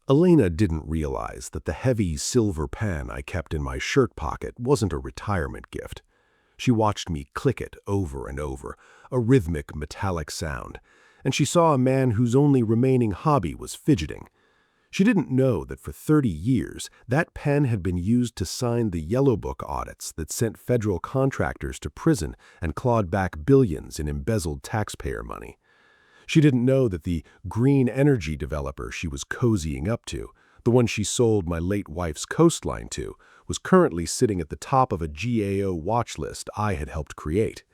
Elena didn't realize that the heavy silver pen I kept in my shirt pocket wasn't a retirement gift. She watched me click it over and over, a rhythmic metallic sound, and she saw a man whose only remaining hobby was fidgeting. She didn't know that for 30 years, that pen had been used to sign the Yellow Book audits that sent federal contractors to prison and clawed back billions in embezzled taxpayer money. She didn't know that the green energy developer she was cozying up to, the one she sold my late wife's coastline to, was currently sitting at the top of a GAO watch list I had helped create.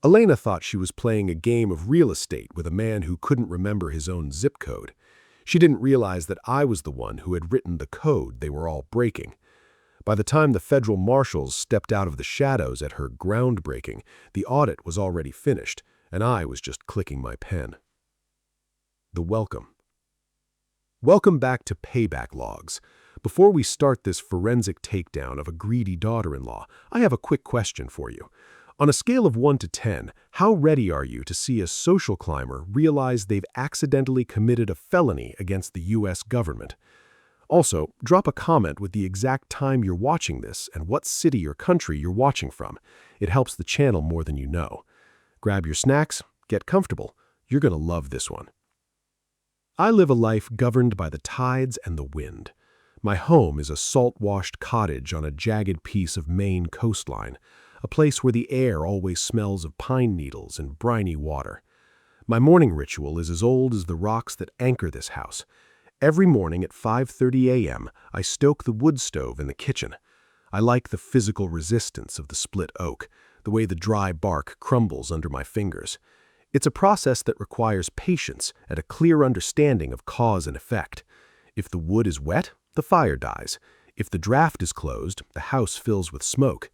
Elena thought she was playing a game of real estate with a man who couldn't remember his own zip code. She didn't realize that I was the one who had written the code they were all breaking. By the time the federal marshals stepped out of the shadows at her groundbreaking, the audit was already finished, and I was just clicking my pen. The welcome. Welcome back to Payback Logs. Before we start this forensic takedown of a greedy daughter-in-law, I have a quick question for you. On a scale of 1 to 10, how ready are you to see a social climber realize they've accidentally committed a felony against the U.S. government? Also, drop a comment with the exact time you're watching this and what city or country you're watching from. It helps the channel more than you know. Grab your snacks, get comfortable. You're going to love this one. I live a life governed by the tides and the wind. My home is a salt-washed cottage on a jagged piece of Maine coastline, a place where the air always smells of pine needles and briny water. My morning ritual is as old as the rocks that anchor this house. Every morning at 5:30 a.m., I stoke the wood stove in the kitchen. I like the physical resistance of the split oak, the way the dry bark crumbles under my fingers. It's a process that requires patience and a clear understanding of cause and effect. If the wood is wet, the fire dies. If the draft is closed, the house fills with smoke.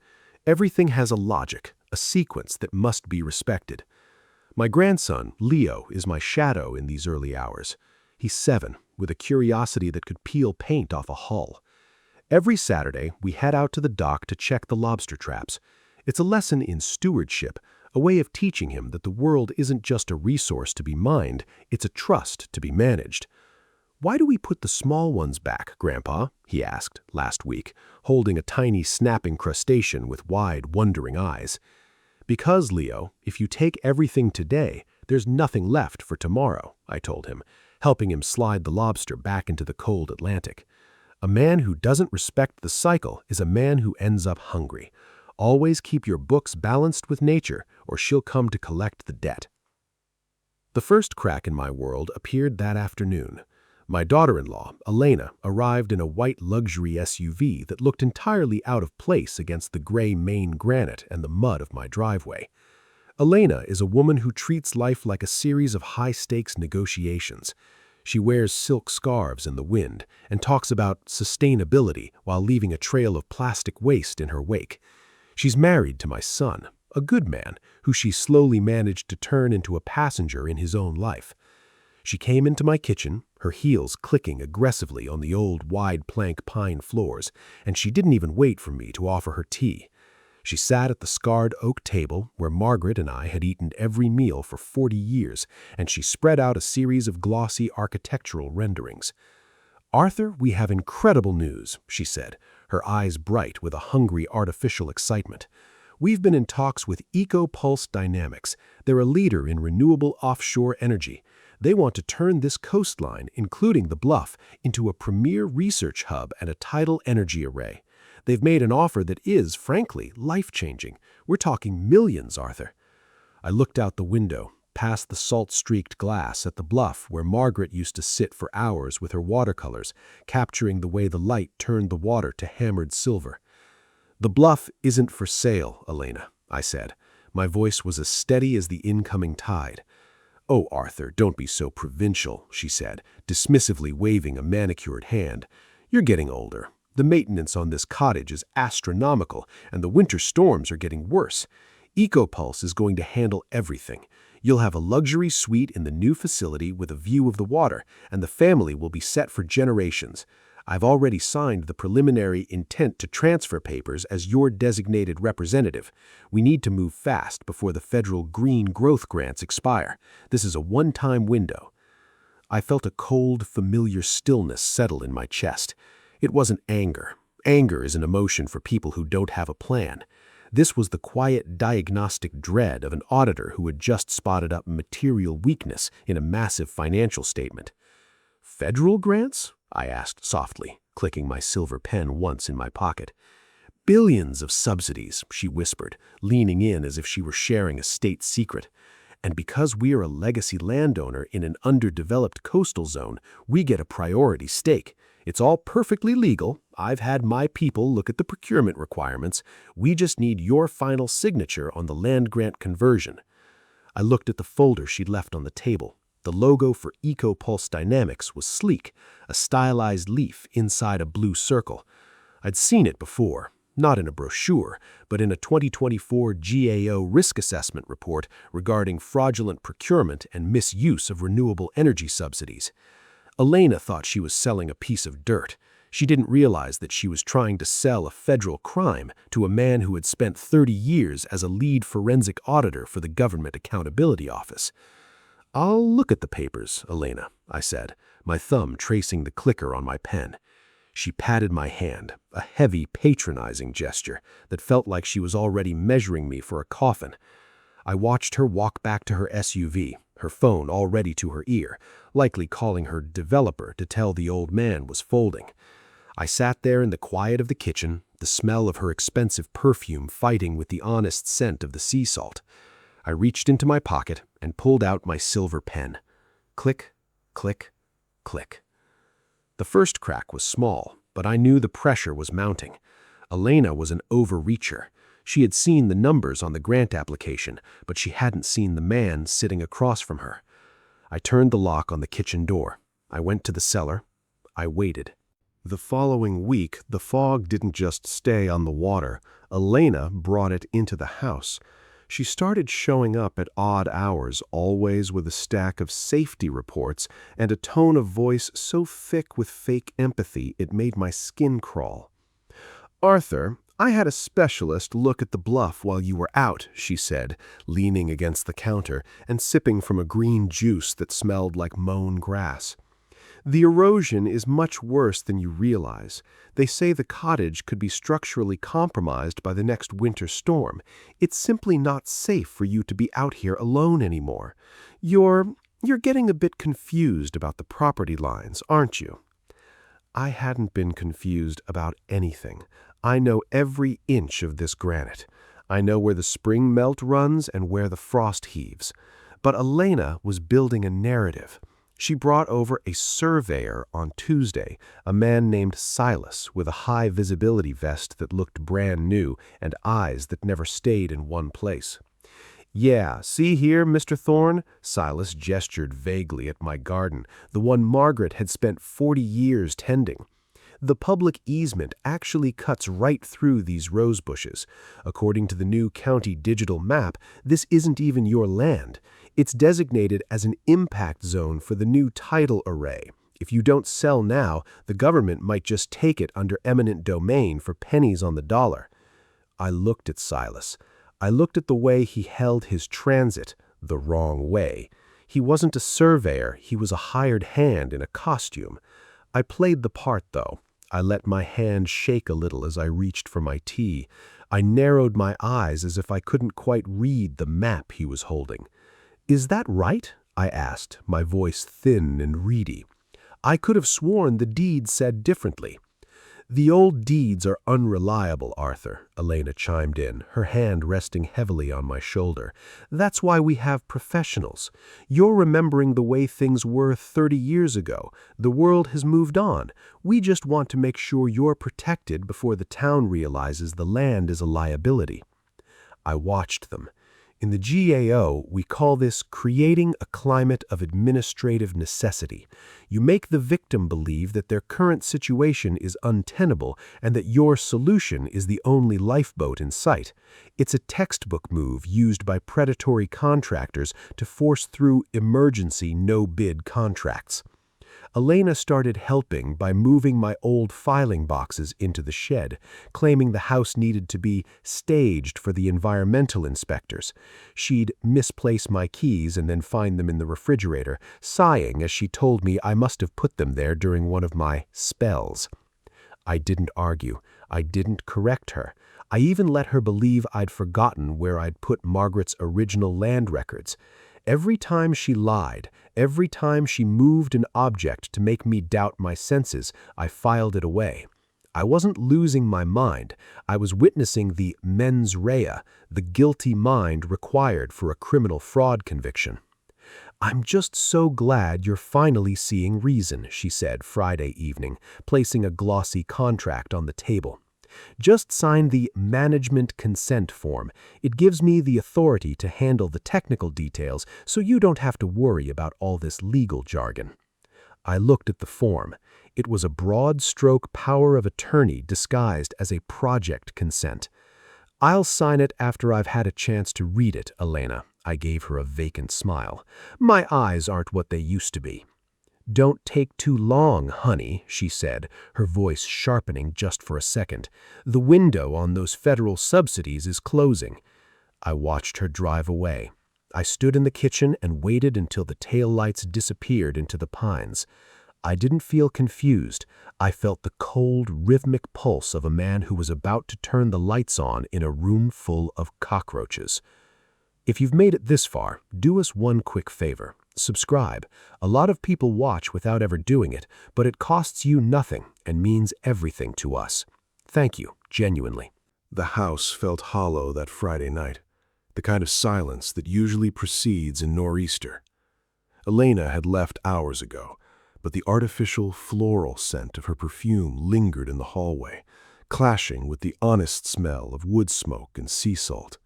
Everything has a logic, a sequence that must be respected. My grandson, Leo, is my shadow in these early hours. He's 7, with a curiosity that could peel paint off a hull. Every Saturday, we head out to the dock to check the lobster traps. It's a lesson in stewardship, a way of teaching him that the world isn't just a resource to be mined, it's a trust to be managed. "Why do we put the small ones back, Grandpa?" he asked last week, holding a tiny snapping crustacean with wide, wondering eyes. "Because, Leo, if you take everything today, there's nothing left for tomorrow," I told him, helping him slide the lobster back into the cold Atlantic. A man who doesn't respect the cycle is a man who ends up hungry. Always keep your books balanced with nature, or she'll come to collect the debt. The first crack in my world appeared that afternoon. My daughter-in-law, Elena, arrived in a white luxury SUV that looked entirely out of place against the gray Maine granite and the mud of my driveway. Elena is a woman who treats life like a series of high-stakes negotiations. She wears silk scarves in the wind and talks about sustainability while leaving a trail of plastic waste in her wake. She's married to my son, a good man, who she slowly managed to turn into a passenger in his own life. She came into my kitchen, her heels clicking aggressively on the old wide plank pine floors, and she didn't even wait for me to offer her tea. She sat at the scarred oak table where Margaret and I had eaten every meal for 40 years, and she spread out a series of glossy architectural renderings. "Arthur, we have incredible news," she said, her eyes bright with a hungry artificial excitement. "We've been in talks with EcoPulse Dynamics. They're a leader in renewable offshore energy. They want to turn this coastline, including the bluff, into a premier research hub and a tidal energy array. They've made an offer that is, frankly, life-changing. We're talking millions, Arthur." I looked out the window, past the salt-streaked glass at the bluff where Margaret used to sit for hours with her watercolors, capturing the way the light turned the water to hammered silver. "The bluff isn't for sale, Elena," I said. My voice was as steady as the incoming tide. "Oh, Arthur, don't be so provincial," she said, dismissively waving a manicured hand. "You're getting older. The maintenance on this cottage is astronomical, and the winter storms are getting worse. EcoPulse is going to handle everything. You'll have a luxury suite in the new facility with a view of the water, and the family will be set for generations. I've already signed the preliminary intent to transfer papers as your designated representative. We need to move fast before the federal green growth grants expire. This is a one-time window." I felt a cold, familiar stillness settle in my chest. It wasn't anger. Anger is an emotion for people who don't have a plan. This was the quiet diagnostic dread of an auditor who had just spotted up material weakness in a massive financial statement. "Federal grants?" I asked softly, clicking my silver pen once in my pocket. "Billions of subsidies," she whispered, leaning in as if she were sharing a state secret. "And because we are a legacy landowner in an underdeveloped coastal zone, we get a priority stake. It's all perfectly legal. I've had my people look at the procurement requirements. We just need your final signature on the land grant conversion." I looked at the folder she'd left on the table. The logo for EcoPulse Dynamics was sleek, a stylized leaf inside a blue circle. I'd seen it before, not in a brochure, but in a 2024 GAO risk assessment report regarding fraudulent procurement and misuse of renewable energy subsidies. Elena thought she was selling a piece of dirt. She didn't realize that she was trying to sell a federal crime to a man who had spent 30 years as a lead forensic auditor for the Government Accountability Office. "I'll look at the papers, Elena," I said, my thumb tracing the clicker on my pen. She patted my hand, a heavy, patronizing gesture that felt like she was already measuring me for a coffin. I watched her walk back to her SUV, her phone already to her ear, likely calling her developer to tell the old man was folding. I sat there in the quiet of the kitchen, the smell of her expensive perfume fighting with the honest scent of the sea salt. I reached into my pocket and pulled out my silver pen. Click, click, click. The first crack was small, but I knew the pressure was mounting. Elena was an overreacher. She had seen the numbers on the grant application, but she hadn't seen the man sitting across from her. I turned the lock on the kitchen door. I went to the cellar. I waited. The following week, the fog didn't just stay on the water. Elena brought it into the house. She started showing up at odd hours, always with a stack of safety reports and a tone of voice so thick with fake empathy it made my skin crawl. "Arthur, I had a specialist look at the bluff while you were out," she said, leaning against the counter and sipping from a green juice that smelled like mown grass. "The erosion is much worse than you realize. They say the cottage could be structurally compromised by the next winter storm. It's simply not safe for you to be out here alone anymore. You're getting a bit confused about the property lines, aren't you?" I hadn't been confused about anything. I know every inch of this granite. I know where the spring melt runs and where the frost heaves. But Elena was building a narrative. She brought over a surveyor on Tuesday, a man named Silas with a high visibility vest that looked brand new and eyes that never stayed in one place. "Yeah, see here, Mr. Thorne?" Silas gestured vaguely at my garden, the one Margaret had spent 40 years tending. "The public easement actually cuts right through these rose bushes. According to the new county digital map, this isn't even your land. It's designated as an impact zone for the new tidal array. If you don't sell now, the government might just take it under eminent domain for pennies on the dollar." I looked at Silas. I looked at the way he held his transit, the wrong way. He wasn't a surveyor, he was a hired hand in a costume. I played the part, though. I let my hand shake a little as I reached for my tea. I narrowed my eyes as if I couldn't quite read the map he was holding. "Is that right?" I asked, my voice thin and reedy. I could have sworn the deed said differently. "The old deeds are unreliable, Arthur," Elena chimed in, her hand resting heavily on my shoulder. "That's why we have professionals. You're remembering the way things were 30 years ago. The world has moved on. We just want to make sure you're protected before the town realizes the land is a liability." I watched them. In the GAO, we call this creating a climate of administrative necessity. You make the victim believe that their current situation is untenable and that your solution is the only lifeboat in sight. It's a textbook move used by predatory contractors to force through emergency no-bid contracts. Elena started helping by moving my old filing boxes into the shed, claiming the house needed to be staged for the environmental inspectors. She'd misplace my keys and then find them in the refrigerator, sighing as she told me I must have put them there during one of my spells. I didn't argue. I didn't correct her. I even let her believe I'd forgotten where I'd put Margaret's original land records. Every time she lied, every time she moved an object to make me doubt my senses, I filed it away. I wasn't losing my mind. I was witnessing the mens rea, the guilty mind required for a criminal fraud conviction. "I'm just so glad you're finally seeing reason," she said Friday evening, placing a glossy contract on the table. "Just sign the management consent form. It gives me the authority to handle the technical details, so you don't have to worry about all this legal jargon." I looked at the form. It was a broad-stroke power of attorney disguised as a project consent. "I'll sign it after I've had a chance to read it, Elena." I gave her a vacant smile. "My eyes aren't what they used to be." "Don't take too long, honey," she said, her voice sharpening just for a second. "The window on those federal subsidies is closing." I watched her drive away. I stood in the kitchen and waited until the taillights disappeared into the pines. I didn't feel confused. I felt the cold, rhythmic pulse of a man who was about to turn the lights on in a room full of cockroaches. If you've made it this far, do us one quick favor. Subscribe. A lot of people watch without ever doing it, but it costs you nothing and means everything to us. Thank you, genuinely. The house felt hollow that Friday night, the kind of silence that usually precedes a nor'easter. Elena had left hours ago, but the artificial floral scent of her perfume lingered in the hallway, clashing with the honest smell of wood smoke and sea salt.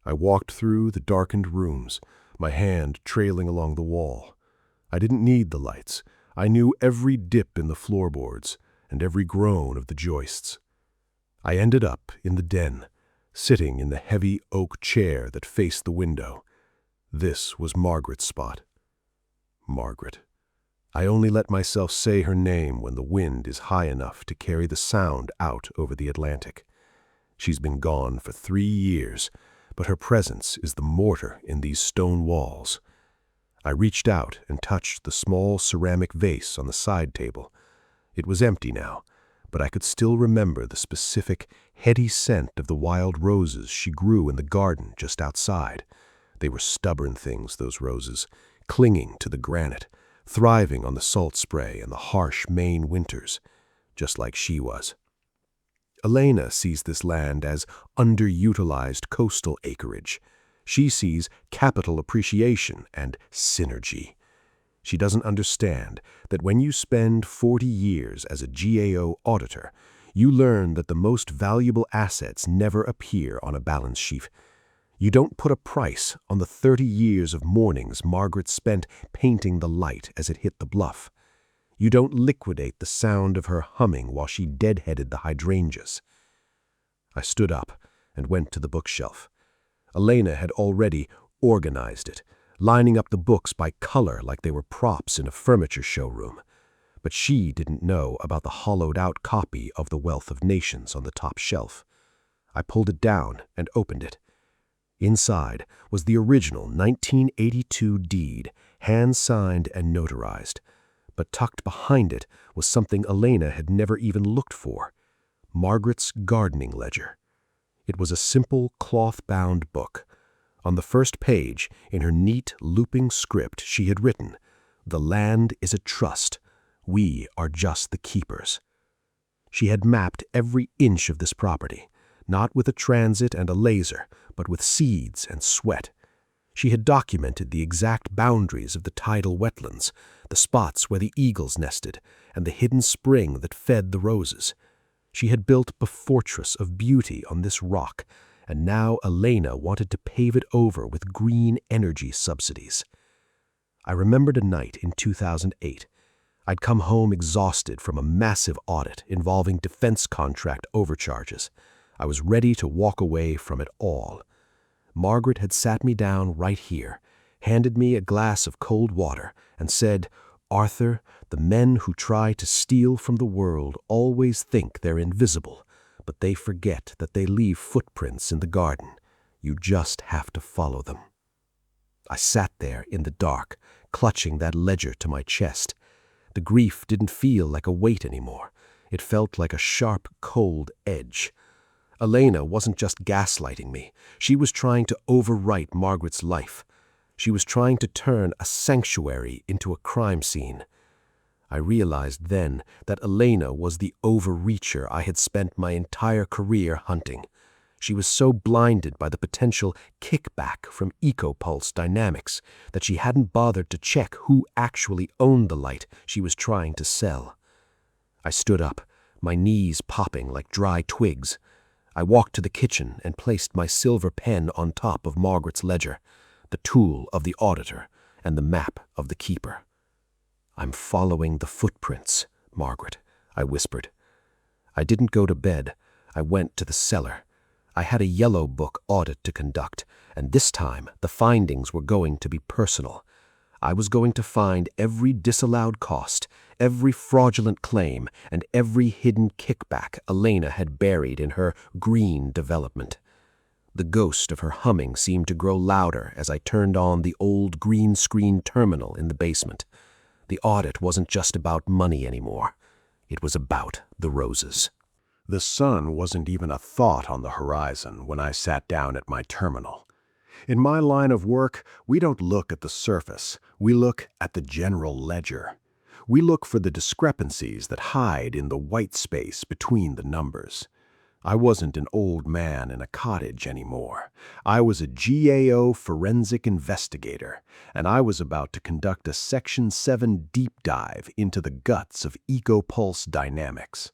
I walked through the darkened rooms, my hand trailing along the wall. I didn't need the lights. I knew every dip in the floorboards and every groan of the joists. I ended up in the den, sitting in the heavy oak chair that faced the window. This was Margaret's spot. Margaret. I only let myself say her name when the wind is high enough to carry the sound out over the Atlantic. She's been gone for 3 years, but her presence is the mortar in these stone walls. I reached out and touched the small ceramic vase on the side table. It was empty now, but I could still remember the specific, heady scent of the wild roses she grew in the garden just outside. They were stubborn things, those roses, clinging to the granite, thriving on the salt spray and the harsh Maine winters, just like she was. Elena sees this land as underutilized coastal acreage. She sees capital appreciation and synergy. She doesn't understand that when you spend 40 years as a GAO auditor, you learn that the most valuable assets never appear on a balance sheet. You don't put a price on the 30 years of mornings Margaret spent painting the light as it hit the bluff. You don't liquidate the sound of her humming while she deadheaded the hydrangeas. I stood up and went to the bookshelf. Elena had already organized it, lining up the books by color like they were props in a furniture showroom. But she didn't know about the hollowed-out copy of The Wealth of Nations on the top shelf. I pulled it down and opened it. Inside was the original 1982 deed, hand-signed and notarized. But tucked behind it was something Elena had never even looked for: Margaret's gardening ledger. It was a simple cloth-bound book. On the first page, in her neat, looping script, she had written, "The land is a trust. We are just the keepers." She had mapped every inch of this property, not with a transit and a laser, but with seeds and sweat. She had documented the exact boundaries of the tidal wetlands, the spots where the eagles nested, and the hidden spring that fed the roses. She had built a fortress of beauty on this rock, and now Elena wanted to pave it over with green energy subsidies. I remembered a night in 2008. I'd come home exhausted from a massive audit involving defense contract overcharges. I was ready to walk away from it all. Margaret had sat me down right here, handed me a glass of cold water, and said, Arthur, the men who try to steal from the world always think they're invisible, but they forget that they leave footprints in the garden. You just have to follow them. I sat there in the dark, clutching that ledger to my chest. The grief didn't feel like a weight anymore. It felt like a sharp, cold edge. Elena wasn't just gaslighting me. She was trying to overwrite Margaret's life. She was trying to turn a sanctuary into a crime scene. I realized then that Elena was the overreacher I had spent my entire career hunting. She was so blinded by the potential kickback from EcoPulse Dynamics that she hadn't bothered to check who actually owned the light she was trying to sell. I stood up, my knees popping like dry twigs. I walked to the kitchen and placed my silver pen on top of Margaret's ledger, the tool of the auditor and the map of the keeper. "I'm following the footprints, Margaret," I whispered. I didn't go to bed. I went to the cellar. I had a yellow book audit to conduct, and this time the findings were going to be personal. I was going to find every disallowed cost, every fraudulent claim, and every hidden kickback Elena had buried in her green development. The ghost of her humming seemed to grow louder as I turned on the old green screen terminal in the basement. The audit wasn't just about money anymore. It was about the roses. The sun wasn't even a thought on the horizon when I sat down at my terminal. In my line of work, we don't look at the surface. We look at the general ledger. We look for the discrepancies that hide in the white space between the numbers. I wasn't an old man in a cottage anymore. I was a GAO forensic investigator, and I was about to conduct a Section 7 deep dive into the guts of EcoPulse Dynamics.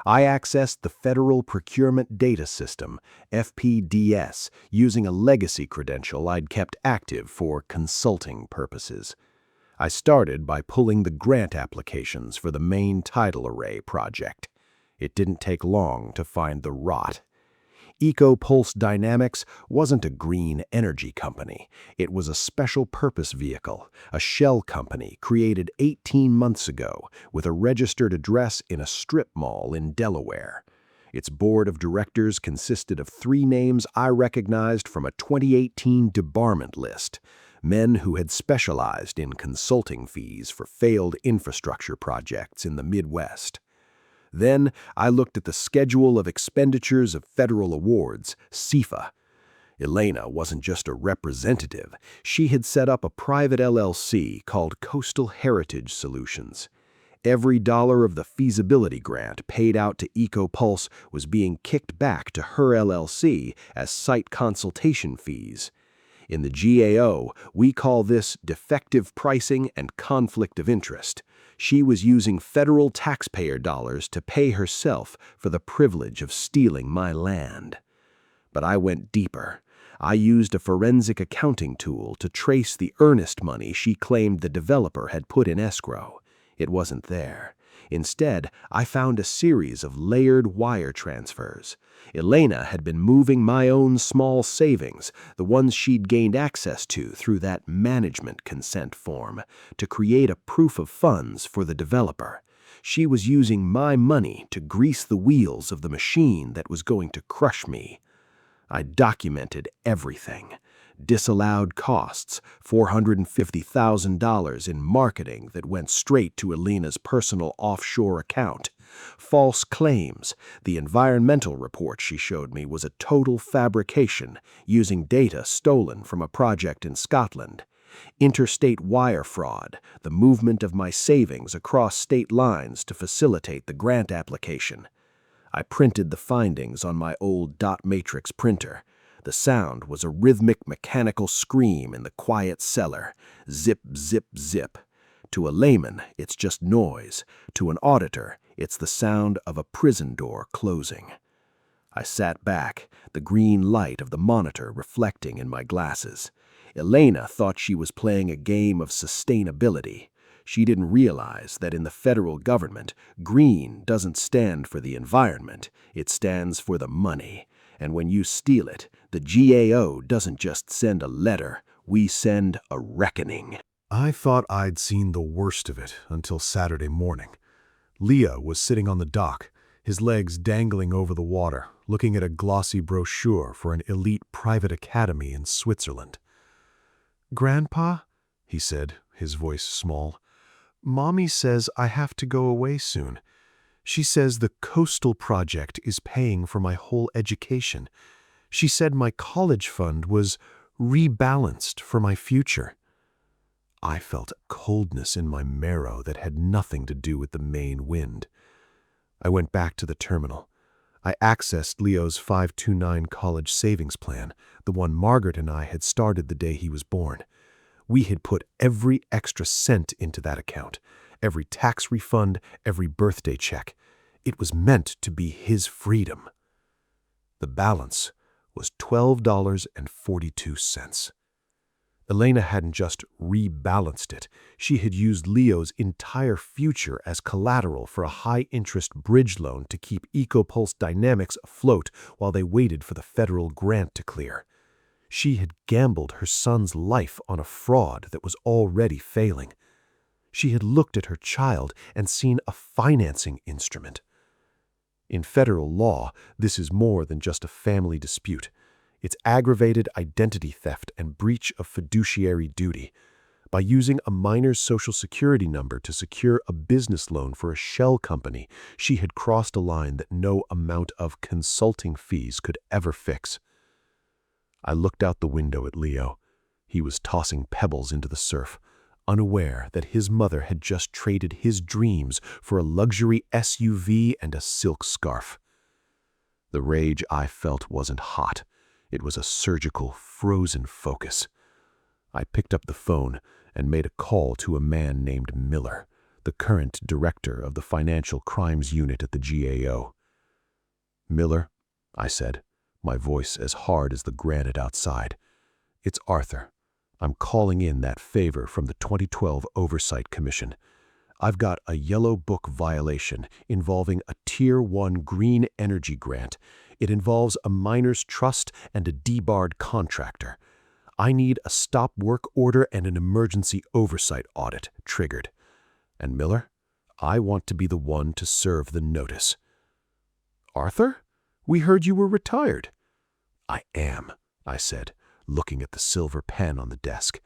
I accessed the Federal Procurement Data System, FPDS, using a legacy credential I'd kept active for consulting purposes. I started by pulling the grant applications for the main tidal array project. It didn't take long to find the rot. EcoPulse Dynamics wasn't a green energy company. It was a special purpose vehicle, a shell company created 18 months ago with a registered address in a strip mall in Delaware. Its board of directors consisted of 3 names I recognized from a 2018 debarment list, men who had specialized in consulting fees for failed infrastructure projects in the Midwest. Then I looked at the schedule of expenditures of federal awards, CFA. Elena wasn't just a representative. She had set up a private LLC called Coastal Heritage Solutions. Every dollar of the feasibility grant paid out to EcoPulse was being kicked back to her LLC as site consultation fees. In the GAO, we call this defective pricing and conflict of interest. She was using federal taxpayer dollars to pay herself for the privilege of stealing my land. But I went deeper. I used a forensic accounting tool to trace the earnest money she claimed the developer had put in escrow. It wasn't there. Instead, I found a series of layered wire transfers. Elena had been moving my own small savings, the ones she'd gained access to through that management consent form, to create a proof of funds for the developer. She was using my money to grease the wheels of the machine that was going to crush me. I documented everything. Disallowed costs, $450,000 in marketing that went straight to Elena's personal offshore account. False claims. The environmental report she showed me was a total fabrication, using data stolen from a project in Scotland. Interstate wire fraud, the movement of my savings across state lines to facilitate the grant application. I printed the findings on my old dot matrix printer. The sound was a rhythmic mechanical scream in the quiet cellar. Zip, zip, zip. To a layman, it's just noise. To an auditor, it's the sound of a prison door closing. I sat back, the green light of the monitor reflecting in my glasses. Elena thought she was playing a game of sustainability. She didn't realize that in the federal government, green doesn't stand for the environment, it stands for the money. And when you steal it, the GAO doesn't just send a letter, we send a reckoning. I thought I'd seen the worst of it until Saturday morning. Leo was sitting on the dock, his legs dangling over the water, looking at a glossy brochure for an elite private academy in Switzerland. "Grandpa," he said, his voice small, "Mommy says I have to go away soon. She says the Coastal Project is paying for my whole education. She said my college fund was rebalanced for my future." I felt a coldness in my marrow that had nothing to do with the main wind. I went back to the terminal. I accessed Leo's 529 college savings plan, the one Margaret and I had started the day he was born. We had put every extra cent into that account, every tax refund, every birthday check. It was meant to be his freedom. The balance was $12.42. Elena hadn't just rebalanced it. She had used Leo's entire future as collateral for a high-interest bridge loan to keep EcoPulse Dynamics afloat while they waited for the federal grant to clear. She had gambled her son's life on a fraud that was already failing. She had looked at her child and seen a financing instrument. In federal law, this is more than just a family dispute. It's aggravated identity theft and breach of fiduciary duty. By using a minor's social security number to secure a business loan for a shell company, she had crossed a line that no amount of consulting fees could ever fix. I looked out the window at Leo. He was tossing pebbles into the surf, unaware that his mother had just traded his dreams for a luxury SUV and a silk scarf. The rage I felt wasn't hot. It was a surgical, frozen focus. I picked up the phone and made a call to a man named Miller, the current director of the Financial Crimes Unit at the GAO. "Miller," I said, my voice as hard as the granite outside. "It's Arthur. I'm calling in that favor from the 2012 Oversight Commission. I've got a yellow book violation involving a Tier 1 green energy grant. It involves a minor's trust and a debarred contractor. I need a stop work order and an emergency oversight audit triggered. And Miller, I want to be the one to serve the notice." "Arthur, we heard you were retired." "I am," I said, looking at the silver pen on the desk.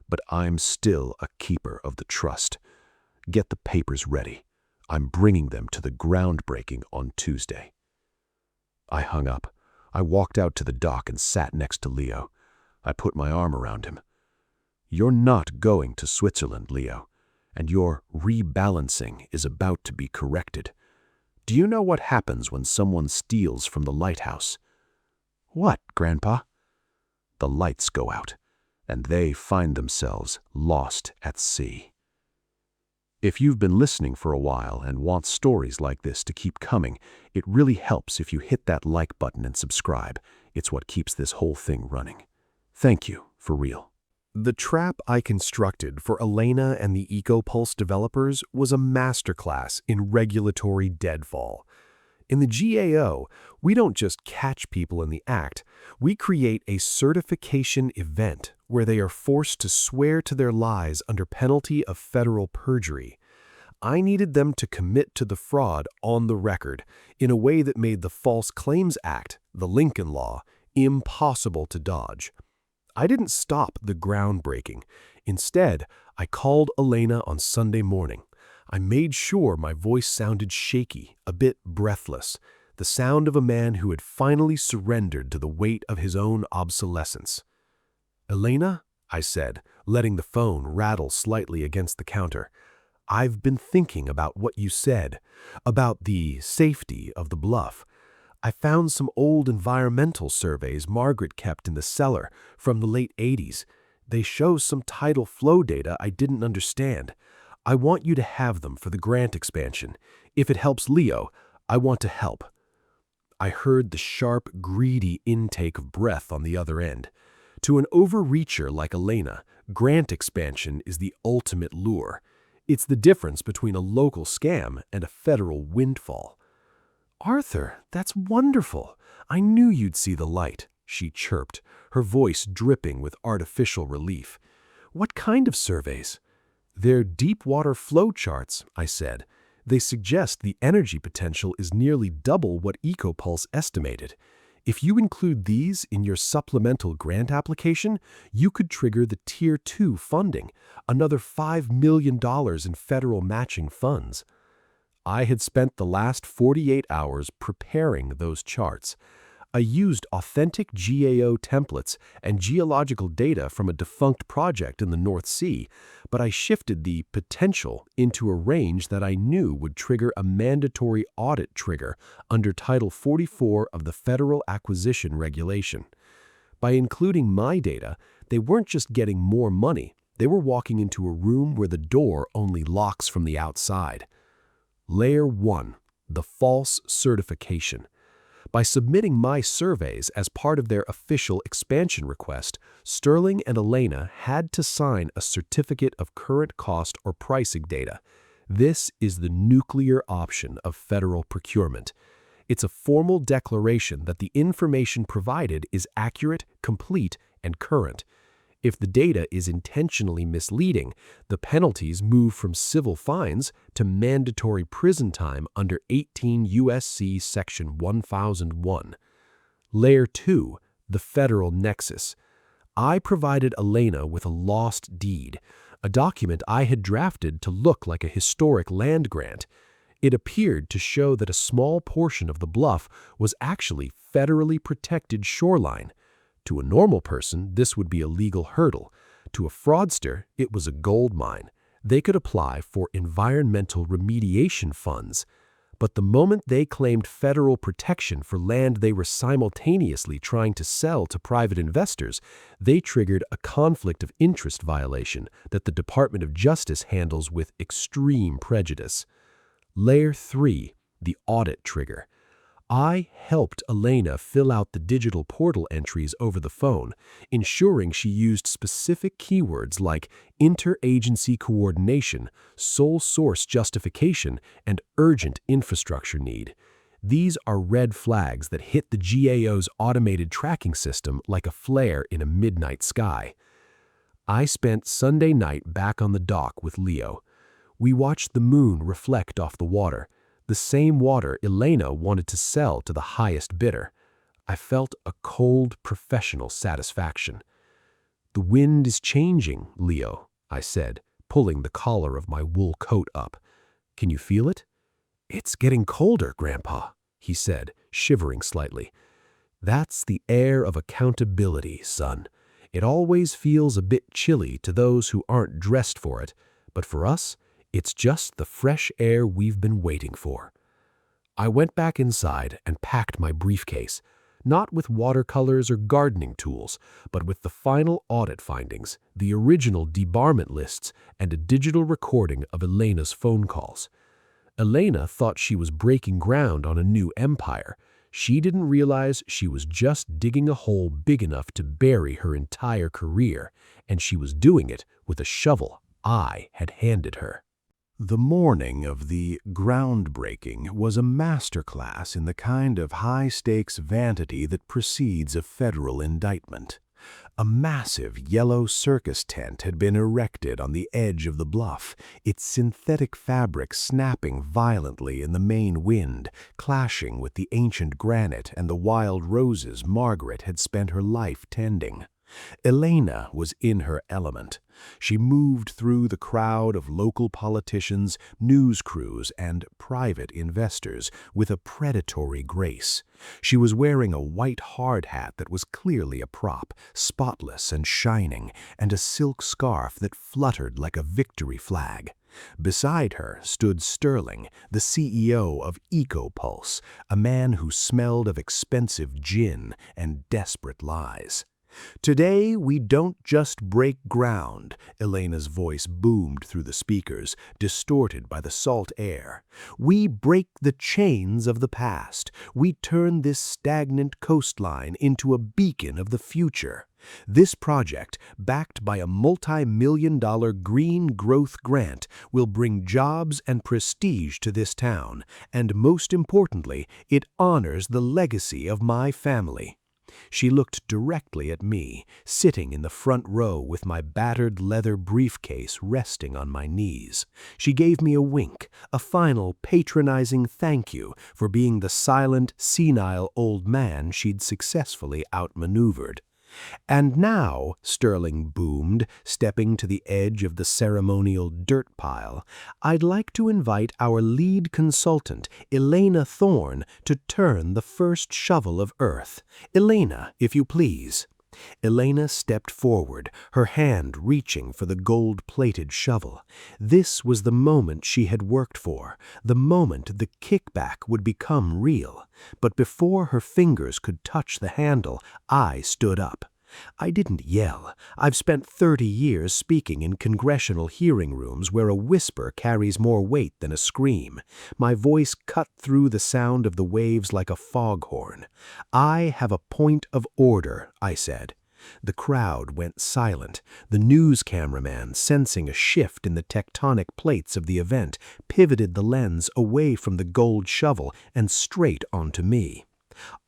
"But I'm still a keeper of the trust. Get the papers ready. I'm bringing them to the groundbreaking on Tuesday." I hung up. I walked out to the dock and sat next to Leo. I put my arm around him. "You're not going to Switzerland, Leo, and your rebalancing is about to be corrected. Do you know what happens when someone steals from the lighthouse?" "What, Grandpa?" "The lights go out, and they find themselves lost at sea." If you've been listening for a while and want stories like this to keep coming, it really helps if you hit that like button and subscribe. It's what keeps this whole thing running. Thank you, for real. The trap I constructed for Elena and the EcoPulse developers was a masterclass in regulatory deadfall. In the GAO, we don't just catch people in the act, we create a certification event where they are forced to swear to their lies under penalty of federal perjury. I needed them to commit to the fraud on the record in a way that made the False Claims Act, the Lincoln Law, impossible to dodge. I didn't stop the groundbreaking. Instead, I called Elena on Sunday morning. I made sure my voice sounded shaky, a bit breathless, the sound of a man who had finally surrendered to the weight of his own obsolescence. "Elena," I said, letting the phone rattle slightly against the counter, "I've been thinking about what you said, about the safety of the bluff. I found some old environmental surveys Margaret kept in the cellar from the late 80s. They show some tidal flow data I didn't understand. I want you to have them for the grant expansion. If it helps Leo, I want to help." I heard the sharp, greedy intake of breath on the other end. To an overreacher like Elena, grant expansion is the ultimate lure. It's the difference between a local scam and a federal windfall. "Arthur, that's wonderful. I knew you'd see the light," she chirped, her voice dripping with artificial relief. What kind of surveys? They're deep water flow charts, I said. They suggest the energy potential is nearly double what EcoPulse estimated. If you include these in your supplemental grant application, you could trigger the Tier 2 funding, another $5 million in federal matching funds. I had spent the last 48 hours preparing those charts. I used authentic GAO templates and geological data from a defunct project in the North Sea, but I shifted the potential into a range that I knew would trigger a mandatory audit trigger under Title 44 of the Federal Acquisition Regulation. By including my data, they weren't just getting more money, they were walking into a room where the door only locks from the outside. Layer 1, the false certification. By submitting my surveys as part of their official expansion request, Sterling and Elena had to sign a certificate of current cost or pricing data. This is the nuclear option of federal procurement. It's a formal declaration that the information provided is accurate, complete, and current. If the data is intentionally misleading, the penalties move from civil fines to mandatory prison time under 18 U.S.C. Section 1001. Layer 2, the federal nexus. I provided Elena with a lost deed, a document I had drafted to look like a historic land grant. It appeared to show that a small portion of the bluff was actually federally protected shoreline. To a normal person, this would be a legal hurdle. To a fraudster, it was a gold mine. They could apply for environmental remediation funds. But the moment they claimed federal protection for land they were simultaneously trying to sell to private investors, they triggered a conflict of interest violation that the Department of Justice handles with extreme prejudice. Layer 3, the audit trigger. I helped Elena fill out the digital portal entries over the phone, ensuring she used specific keywords like interagency coordination, sole source justification, and urgent infrastructure need. These are red flags that hit the GAO's automated tracking system like a flare in a midnight sky. I spent Sunday night back on the dock with Leo. We watched the moon reflect off the water. The same water Elena wanted to sell to the highest bidder. I felt a cold, professional satisfaction. "The wind is changing, Leo," I said, pulling the collar of my wool coat up. "Can you feel it?" "It's getting colder, Grandpa," he said, shivering slightly. "That's the air of accountability, son. It always feels a bit chilly to those who aren't dressed for it, but for us, it's just the fresh air we've been waiting for." I went back inside and packed my briefcase, not with watercolors or gardening tools, but with the final audit findings, the original debarment lists, and a digital recording of Elena's phone calls. Elena thought she was breaking ground on a new empire. She didn't realize she was just digging a hole big enough to bury her entire career, and she was doing it with a shovel I had handed her. The morning of the groundbreaking was a masterclass in the kind of high-stakes vanity that precedes a federal indictment. A massive yellow circus tent had been erected on the edge of the bluff, its synthetic fabric snapping violently in the main wind, clashing with the ancient granite and the wild roses Margaret had spent her life tending. Elena was in her element. She moved through the crowd of local politicians, news crews, and private investors with a predatory grace. She was wearing a white hard hat that was clearly a prop, spotless and shining, and a silk scarf that fluttered like a victory flag. Beside her stood Sterling, the CEO of EcoPulse, a man who smelled of expensive gin and desperate lies. "Today, we don't just break ground," Elena's voice boomed through the speakers, distorted by the salt air. "We break the chains of the past. We turn this stagnant coastline into a beacon of the future. This project, backed by a multi-million-dollar green growth grant, will bring jobs and prestige to this town, and most importantly, it honors the legacy of my family." She looked directly at me, sitting in the front row with my battered leather briefcase resting on my knees. She gave me a wink, a final patronizing thank you for being the silent, senile old man she'd successfully outmaneuvered. "And now," Sterling boomed, stepping to the edge of the ceremonial dirt pile, "I'd like to invite our lead consultant, Elena Thorne, to turn the first shovel of earth. Elena, if you please." Elena stepped forward, her hand reaching for the gold-plated shovel. This was the moment she had worked for, the moment the kickback would become real. But before her fingers could touch the handle, I stood up. I didn't yell. I've spent 30 years speaking in congressional hearing rooms where a whisper carries more weight than a scream. My voice cut through the sound of the waves like a foghorn. "I have a point of order," I said. The crowd went silent. The news cameraman, sensing a shift in the tectonic plates of the event, pivoted the lens away from the gold shovel and straight onto me.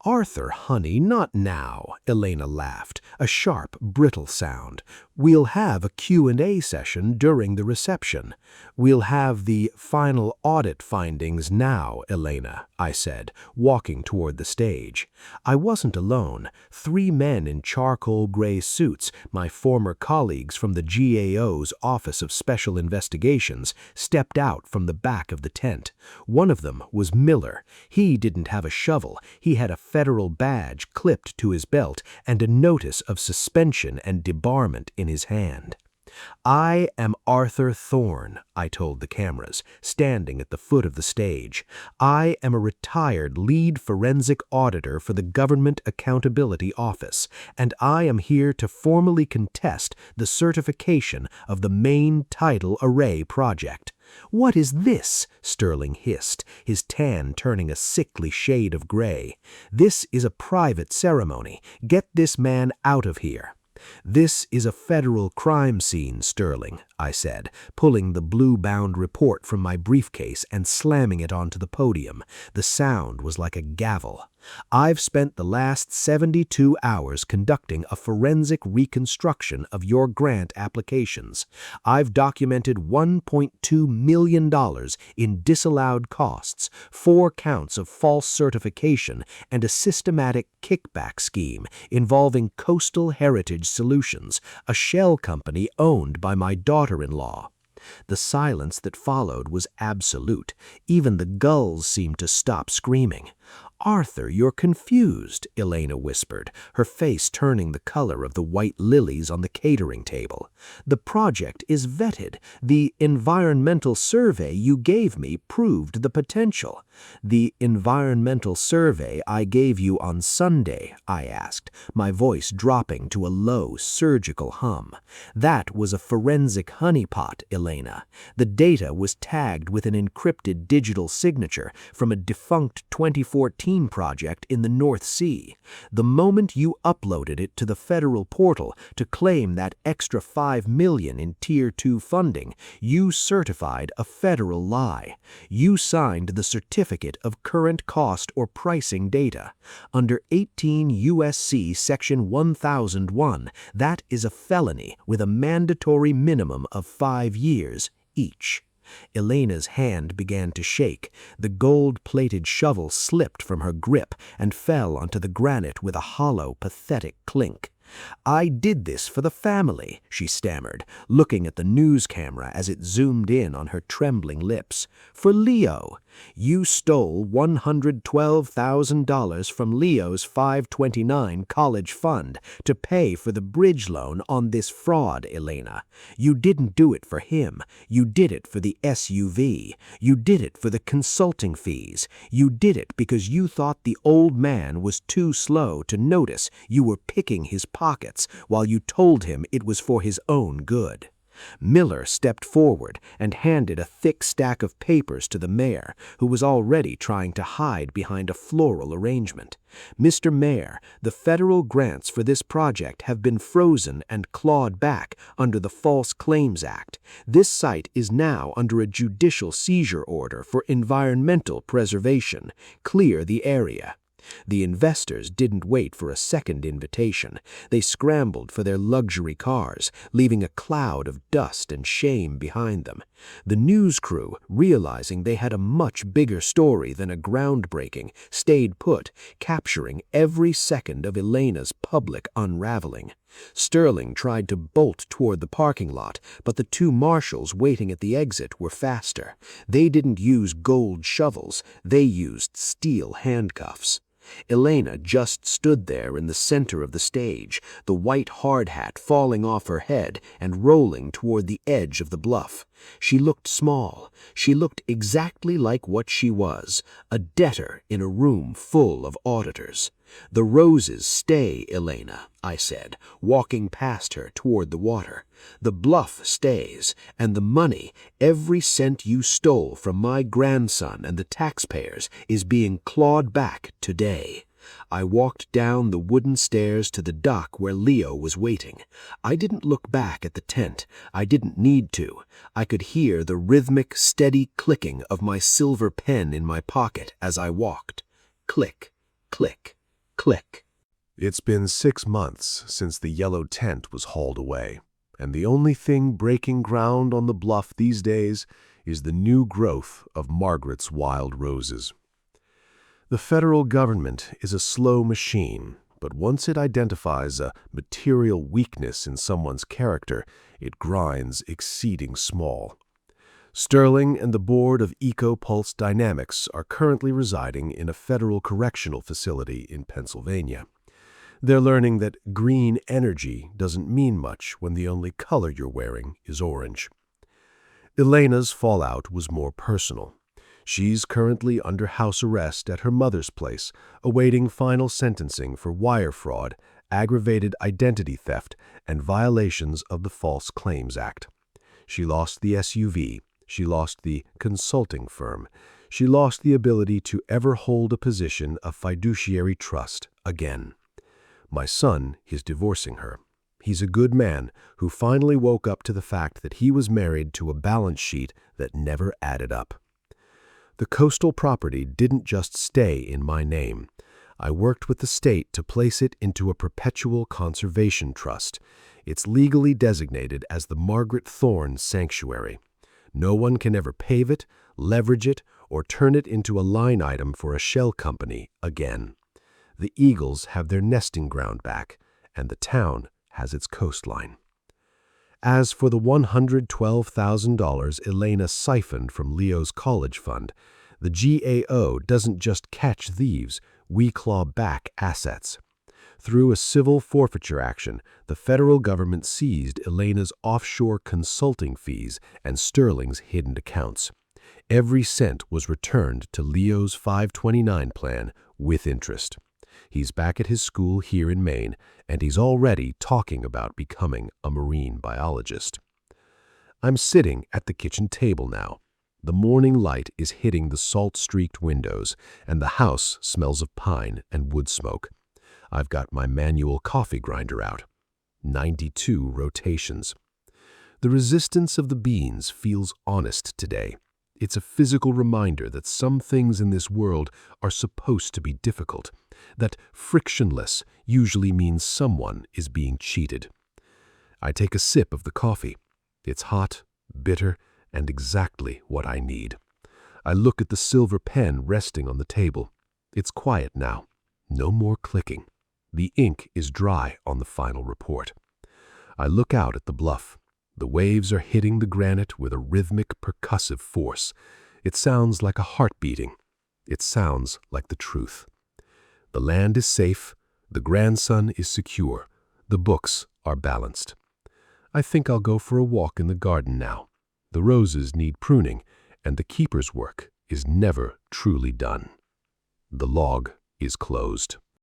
"Arthur, honey, not now," Elena laughed, a sharp, brittle sound. "We'll have a Q&A session during the reception." "We'll have the final audit findings now, Elena," I said, walking toward the stage. I wasn't alone. 3 men in charcoal gray suits, my former colleagues from the GAO's Office of Special Investigations, stepped out from the back of the tent. One of them was Miller. He didn't have a shovel. He had a federal badge clipped to his belt and a notice of suspension and debarment in his hand. "I am Arthur Thorne," I told the cameras, standing at the foot of the stage. "I am a retired lead forensic auditor for the Government Accountability Office, and I am here to formally contest the certification of the main tidal array project." "What is this?" Sterling hissed, his tan turning a sickly shade of gray. "This is a private ceremony. Get this man out of here." "This is a federal crime scene, Sterling," I said, pulling the blue-bound report from my briefcase and slamming it onto the podium. The sound was like a gavel. "I've spent the last 72 hours conducting a forensic reconstruction of your grant applications. I've documented $1.2 million in disallowed costs, 4 counts of false certification, and a systematic kickback scheme involving Coastal Heritage Solutions, a shell company owned by my daughter-in-law." The silence that followed was absolute. Even the gulls seemed to stop screaming. "Arthur, you're confused," Elena whispered, her face turning the color of the white lilies on the catering table. "The project is vetted. The environmental survey you gave me proved the potential." "The environmental survey I gave you on Sunday?" I asked, my voice dropping to a low, surgical hum. "That was a forensic honeypot, Elena. The data was tagged with an encrypted digital signature from a defunct 2014 project in the North Sea. The moment you uploaded it to the federal portal to claim that extra $5 million in Tier 2 funding, you certified a federal lie. You signed the Certificate of Current Cost or Pricing Data. Under 18 U.S.C. Section 1001, that is a felony with a mandatory minimum of 5 years each." Elena's hand began to shake. The gold-plated shovel slipped from her grip and fell onto the granite with a hollow, pathetic clink. "I did this for the family," she stammered, looking at the news camera as it zoomed in on her trembling lips. "For Leo. You stole $112,000 from Leo's 529 college fund to pay for the bridge loan on this fraud, Elena. You didn't do it for him. You did it for the SUV. You did it for the consulting fees. You did it because you thought the old man was too slow to notice you were picking his pockets while you told him it was for his own good." Miller stepped forward and handed a thick stack of papers to the mayor, who was already trying to hide behind a floral arrangement. "Mr. Mayor, the federal grants for this project have been frozen and clawed back under the False Claims Act. This site is now under a judicial seizure order for environmental preservation. Clear the area." The investors didn't wait for a second invitation. They scrambled for their luxury cars, leaving a cloud of dust and shame behind them. The news crew, realizing they had a much bigger story than a groundbreaking, stayed put, capturing every second of Elena's public unraveling. Sterling tried to bolt toward the parking lot, but the two marshals waiting at the exit were faster. They didn't use gold shovels, they used steel handcuffs. Elena just stood there in the center of the stage, the white hard hat falling off her head and rolling toward the edge of the bluff. She looked small. She looked exactly like what she was, a debtor in a room full of auditors. "The roses stay, Elena," I said, walking past her toward the water. "The bluff stays, and the money, every cent you stole from my grandson and the taxpayers, is being clawed back today." I walked down the wooden stairs to the dock where Leo was waiting. I didn't look back at the tent. I didn't need to. I could hear the rhythmic, steady clicking of my silver pen in my pocket as I walked. Click, click, click. It's been 6 months since the yellow tent was hauled away, and the only thing breaking ground on the bluff these days is the new growth of Margaret's wild roses. The federal government is a slow machine, but once it identifies a material weakness in someone's character, it grinds exceeding small. Sterling and the board of Eco-Pulse Dynamics are currently residing in a federal correctional facility in Pennsylvania. They're learning that green energy doesn't mean much when the only color you're wearing is orange. Elena's fallout was more personal. She's currently under house arrest at her mother's place, awaiting final sentencing for wire fraud, aggravated identity theft, and violations of the False Claims Act. She lost the SUV. She lost the consulting firm. She lost the ability to ever hold a position of fiduciary trust again. My son is divorcing her. He's a good man who finally woke up to the fact that he was married to a balance sheet that never added up. The coastal property didn't just stay in my name. I worked with the state to place it into a perpetual conservation trust. It's legally designated as the Margaret Thorne Sanctuary. No one can ever pave it, leverage it, or turn it into a line item for a shell company again. The eagles have their nesting ground back, and the town has its coastline. As for the $112,000 Elena siphoned from Leo's college fund, the GAO doesn't just catch thieves, we claw back assets. Through a civil forfeiture action, the federal government seized Elena's offshore consulting fees and Sterling's hidden accounts. Every cent was returned to Leo's 529 plan with interest. He's back at his school here in Maine, and he's already talking about becoming a marine biologist. I'm sitting at the kitchen table now. The morning light is hitting the salt-streaked windows, and the house smells of pine and wood smoke. I've got my manual coffee grinder out. 92 rotations. The resistance of the beans feels honest today. It's a physical reminder that some things in this world are supposed to be difficult, that frictionless usually means someone is being cheated. I take a sip of the coffee. It's hot, bitter, and exactly what I need. I look at the silver pen resting on the table. It's quiet now. No more clicking. The ink is dry on the final report. I look out at the bluff. The waves are hitting the granite with a rhythmic, percussive force. It sounds like a heart beating. It sounds like the truth. The land is safe. The grandson is secure. The books are balanced. I think I'll go for a walk in the garden now. The roses need pruning, and the keeper's work is never truly done. The log is closed.